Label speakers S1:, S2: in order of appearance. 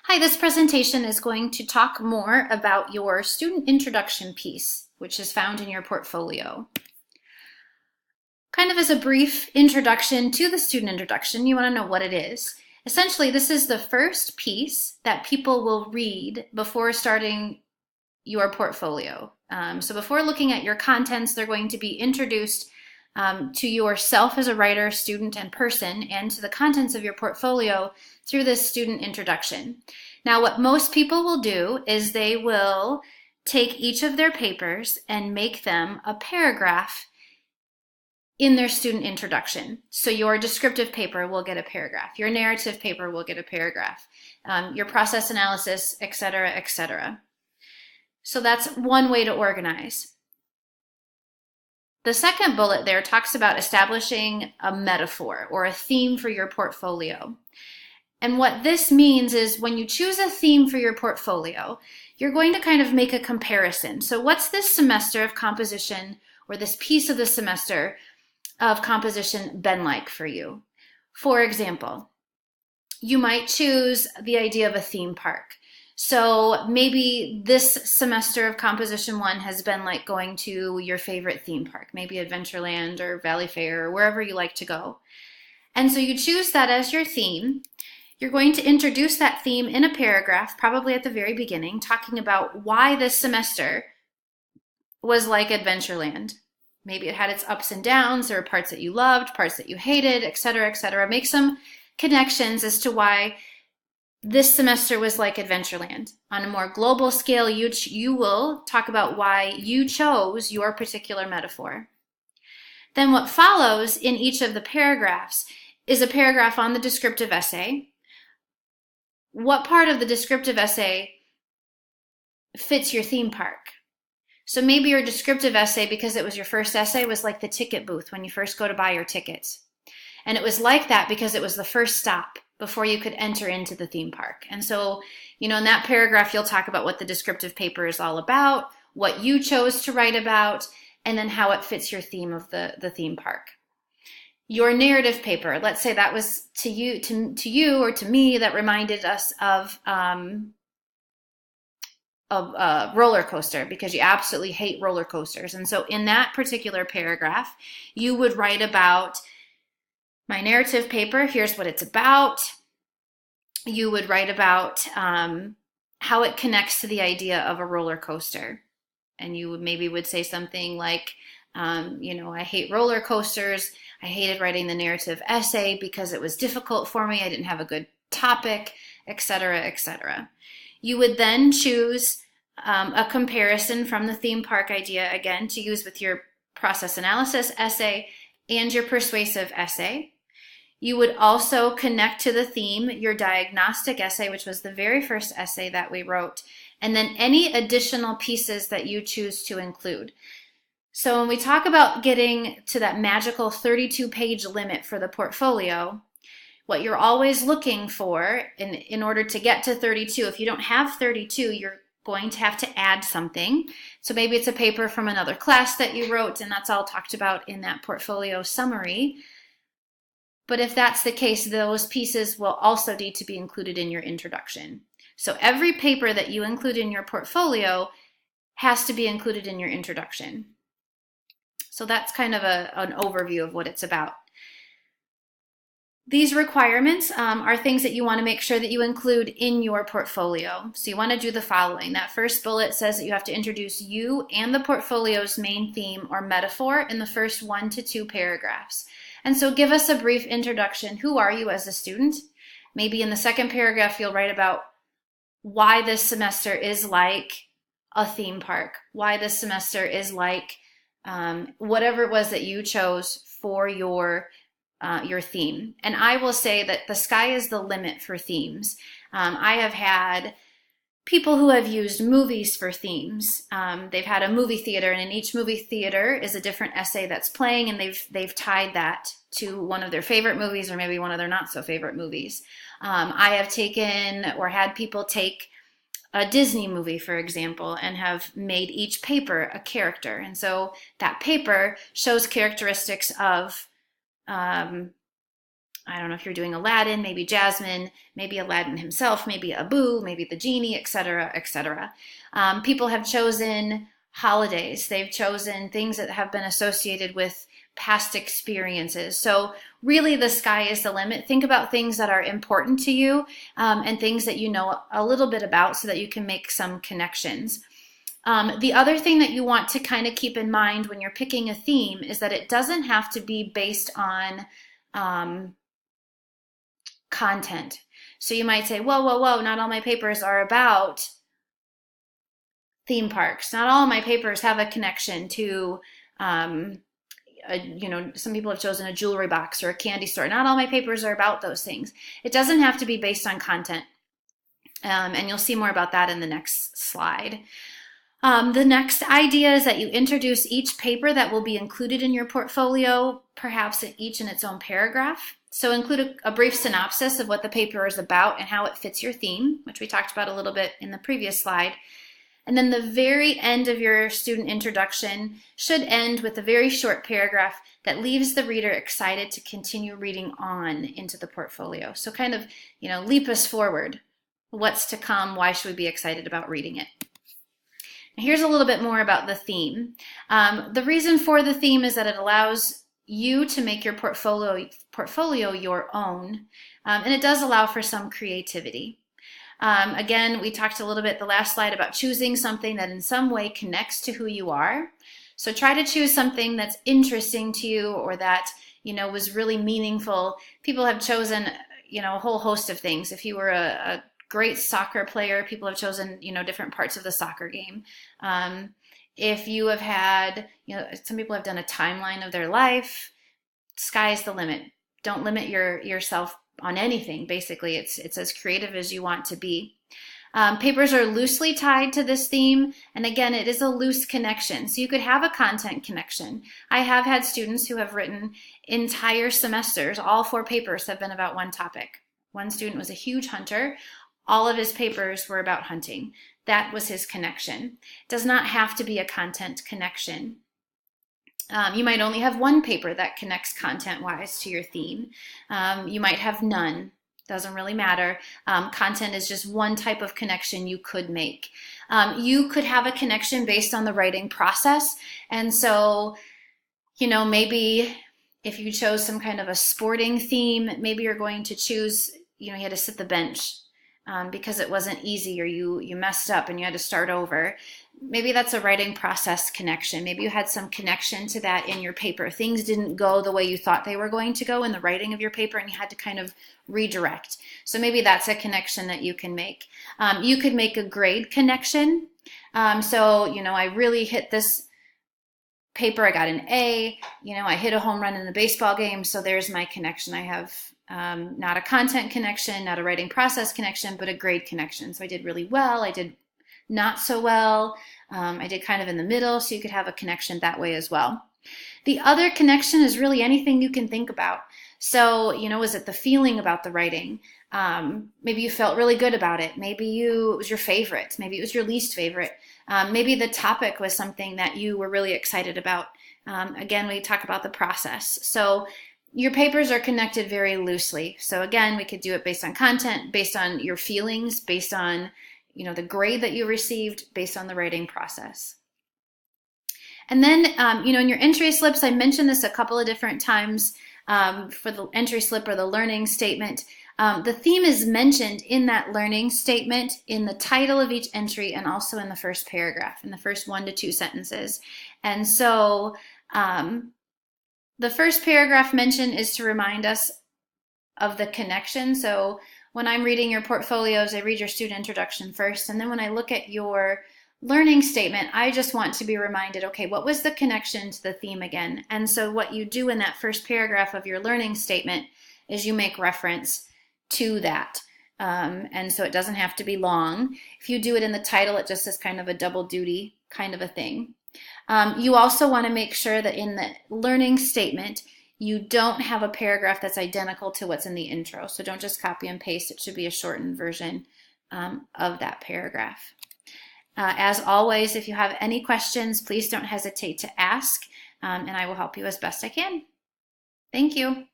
S1: Hi, this presentation is going to talk more about your student introduction piece, which is found in your portfolio. Kind of as a brief introduction to the student introduction, you want to know what it is. Essentially, this is the first piece that people will read before starting your portfolio. So before looking at your contents, they're going to be introduced to yourself as a writer, student, and person, and to the contents of your portfolio through this student introduction. Now, what most people will do is they will take each of their papers and make them a paragraph in their student introduction. So your descriptive paper will get a paragraph, your narrative paper will get a paragraph, your process analysis, etc., etc. So that's one way to organize. The second bullet there talks about establishing a metaphor or a theme for your portfolio. And what this means is when you choose a theme for your portfolio, you're going to kind of make a comparison. So what's this semester of composition, or this piece of the semester of composition, been like for you? For example, you might choose the idea of a theme park. So maybe this semester of Composition 1 has been like going to your favorite theme park, maybe Adventureland or Valley Fair or wherever you like to go. And so you choose that as your theme. You're going to introduce that theme in a paragraph, probably at the very beginning, talking about why this semester was like Adventureland. Maybe it had its ups and downs, there were parts that you loved, parts that you hated, etc., etc. Make some connections as to why this semester was like Adventureland. On a more global scale, you will talk about why you chose your particular metaphor. Then what follows in each of the paragraphs is a paragraph on the descriptive essay. What part of the descriptive essay fits your theme park? So maybe your descriptive essay, because it was your first essay, was like the ticket booth when you first go to buy your tickets. And it was like that because it was the first stop before you could enter into the theme park. And so, in that paragraph, you'll talk about what the descriptive paper is all about, what you chose to write about, and then how it fits your theme of the theme park. Your narrative paper, let's say that was to you or to me, that reminded us of a roller coaster, because you absolutely hate roller coasters. And so in that particular paragraph, you would write about my narrative paper, here's what it's about. You would write about how it connects to the idea of a roller coaster. And you would say something like, I hate roller coasters. I hated writing the narrative essay because it was difficult for me. I didn't have a good topic, etc., etc. You would then choose a comparison from the theme park idea, again, to use with your process analysis essay and your persuasive essay. You would also connect to the theme your diagnostic essay, which was the very first essay that we wrote, and then any additional pieces that you choose to include. So when we talk about getting to that magical 32-page limit for the portfolio, what you're always looking for in order to get to 32, if you don't have 32, you're going to have to add something. So maybe it's a paper from another class that you wrote, and that's all talked about in that portfolio summary. But if that's the case, those pieces will also need to be included in your introduction. So every paper that you include in your portfolio has to be included in your introduction. So that's kind of an overview of what it's about. These requirements are things that you want to make sure that you include in your portfolio. So you want to do the following. That first bullet says that you have to introduce you and the portfolio's main theme or metaphor in the first 1 to 2 paragraphs. And so give us a brief introduction. Who are you as a student? Maybe in the second paragraph, you'll write about why this semester is like a theme park, why this semester is like whatever it was that you chose for your theme. And I will say that the sky is the limit for themes. I have had people who have used movies for themes. They've had a movie theater, and in each movie theater is a different essay that's playing, and they've tied that to one of their favorite movies or maybe one of their not so favorite movies. I have taken or had people take a Disney movie, for example, and have made each paper a character. And so that paper shows characteristics of I don't know if you're doing Aladdin, maybe Jasmine, maybe Aladdin himself, maybe Abu, maybe the genie, etc., etc. People have chosen holidays. They've chosen things that have been associated with past experiences. So really the sky is the limit. Think about things that are important to you and things that you know a little bit about so that you can make some connections. The other thing that you want to kind of keep in mind when you're picking a theme is that it doesn't have to be based on content. So you might say, whoa, not all my papers are about theme parks. Not all of my papers have a connection to, some people have chosen a jewelry box or a candy store. Not all my papers are about those things. It doesn't have to be based on content. And you'll see more about that in the next slide. The next idea is that you introduce each paper that will be included in your portfolio, perhaps each in its own paragraph. So include a brief synopsis of what the paper is about and how it fits your theme, which we talked about a little bit in the previous slide. And then the very end of your student introduction should end with a very short paragraph that leaves the reader excited to continue reading on into the portfolio. So kind of, leap us forward. What's to come? Why should we be excited about reading it? Here's a little bit more about the theme. The reason for the theme is that it allows you to make your portfolio your own, and it does allow for some creativity. Again, we talked a little bit the last slide about choosing something that in some way connects to who you are. So try to choose something that's interesting to you or that was really meaningful. People have chosen a whole host of things. If you were a great soccer player, people have chosen different parts of the soccer game. If you have had, some people have done a timeline of their life. Sky's the limit. Don't limit yourself on anything. Basically, it's as creative as you want to be. Papers are loosely tied to this theme, and again, it is a loose connection. So you could have a content connection. I have had students who have written entire semesters. All 4 papers have been about one topic. One student was a huge hunter. All of his papers were about hunting. That was his connection. It does not have to be a content connection. You might only have one paper that connects content-wise to your theme. You might have none. Doesn't really matter. Content is just one type of connection you could make. You could have a connection based on the writing process. And so, maybe if you chose some kind of a sporting theme, maybe you're going to choose, you had to sit the bench because it wasn't easy or you messed up and you had to start over. Maybe that's a writing process connection. Maybe you had some connection to that in your paper. Things didn't go the way you thought they were going to go in the writing of your paper and you had to kind of redirect. So maybe that's a connection that you can make. You could make a grade connection. I really hit this paper. I got an A. I hit a home run in the baseball game. So there's my connection. I have not a content connection, not a writing process connection, but a grade connection. So I did really well. I did not so well. I did kind of in the middle, so you could have a connection that way as well. The other connection is really anything you can think about. So, is it the feeling about the writing? Maybe you felt really good about it. Maybe it was your favorite. Maybe it was your least favorite. Maybe the topic was something that you were really excited about. Again, we talk about the process. So your papers are connected very loosely. So again, we could do it based on content, based on your feelings, based on the grade that you received, based on the writing process. And then, in your entry slips, I mentioned this a couple of different times for the entry slip or the learning statement. The theme is mentioned in that learning statement in the title of each entry and also in the first paragraph, in the first 1 to 2 sentences. And so the first paragraph mention is to remind us of the connection. So when I'm reading your portfolios, I read your student introduction first, and then when I look at your learning statement, I just want to be reminded, okay, what was the connection to the theme again? And so what you do in that first paragraph of your learning statement is you make reference to that. And so it doesn't have to be long. If you do it in the title, it just is kind of a double duty kind of a thing. You also want to make sure that in the learning statement, you don't have a paragraph that's identical to what's in the intro. So don't just copy and paste. It should be a shortened version of that paragraph. As always, if you have any questions, please don't hesitate to ask, and I will help you as best I can. Thank you.